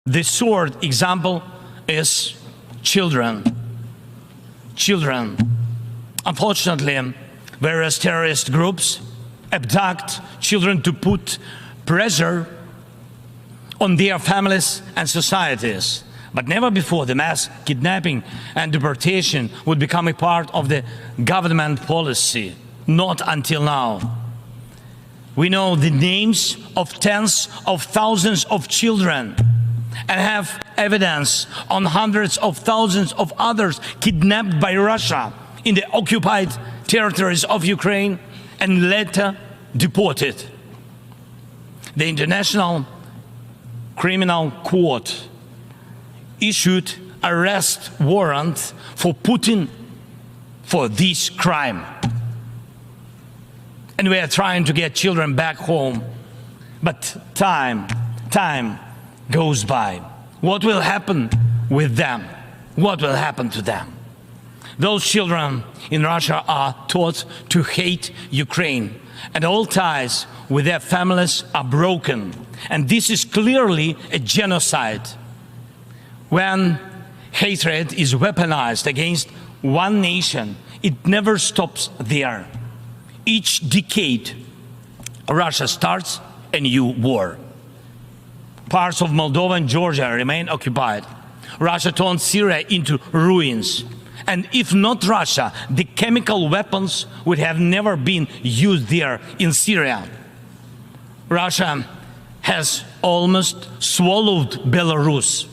The sword example is children. Children. Unfortunately, various terrorist groups abduct children to put pressure on their families and societies. But never before the mass kidnapping and deportation would become a part of the government policy. Not until now. We know the names of tens of thousands of children and have evidence on hundreds of thousands of others kidnapped by Russia in the occupied territories of Ukraine and later deported. The International Criminal Court issued arrest warrant for Putin for this crime. And we are trying to get children back home. But time goes by. What will happen with them? What will happen to them? Those children in Russia are taught to hate Ukraine, and all ties with their families are broken. And this is clearly a genocide. When hatred is weaponized against one nation, it never stops there. Each decade, Russia starts a new war. Parts of Moldova and Georgia remain occupied. Russia turned Syria into ruins. And if not Russia, the chemical weapons would have never been used there in Syria. Russia has almost swallowed Belarus.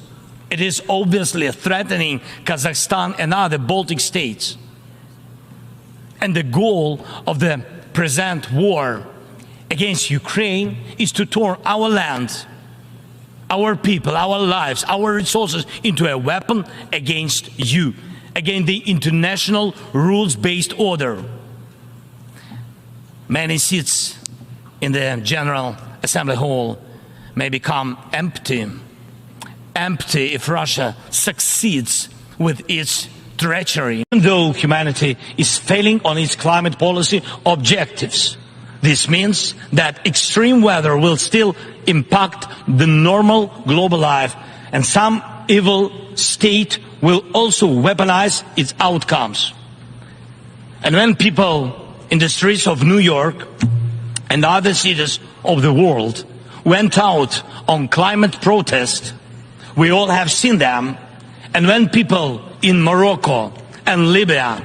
It is obviously threatening Kazakhstan and other Baltic states. And the goal of the present war against Ukraine is to turn our land, our people, our lives, our resources into a weapon against you, against the international rules-based order. Many seats in the General Assembly Hall may become empty if Russia succeeds with its treachery. Even though humanity is failing on its climate policy objectives, this means that extreme weather will still impact the normal global life, and some evil state will also weaponize its outcomes. And when people in the streets of New York and other cities of the world went out on climate protest, we all have seen them. And when people in Morocco and Libya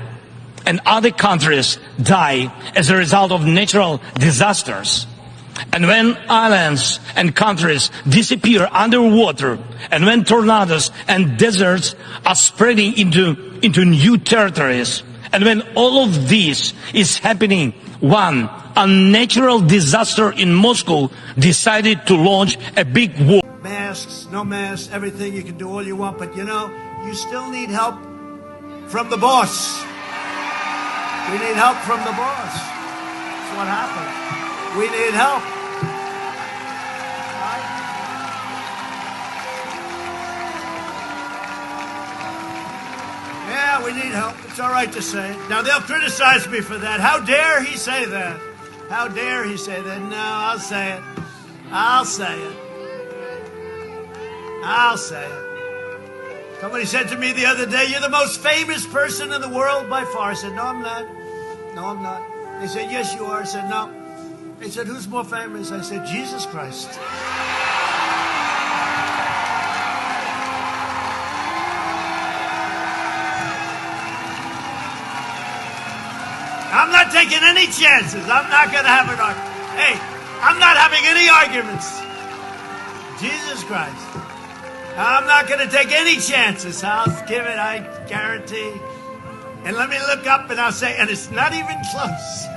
and other countries die as a result of natural disasters, and when islands and countries disappear underwater, and when tornadoes and deserts are spreading into new territories, and when all of this is happening, one unnatural disaster in Moscow decided to launch a big war. Masks, no masks, everything, you can do all you want, but you know, you still need help from the boss. We need help from the boss. That's what happened. We need help. Yeah, we need help. It's all right to say it. Now, they'll criticize me for that. How dare he say that? How dare he say that? No, I'll say it. I'll say it. I'll say it. Somebody said to me the other day, "You're the most famous person in the world by far." I said, "No, I'm not. No, I'm not." They said, "Yes, you are." I said, "No." They said, "Who's more famous?" I said, "Jesus Christ." I'm not taking any chances. I'm not going to have an argument. Hey, I'm not having any arguments. Jesus Christ. I'm not going to take any chances. I'll give it, I guarantee. And let me look up and I'll say, and it's not even close.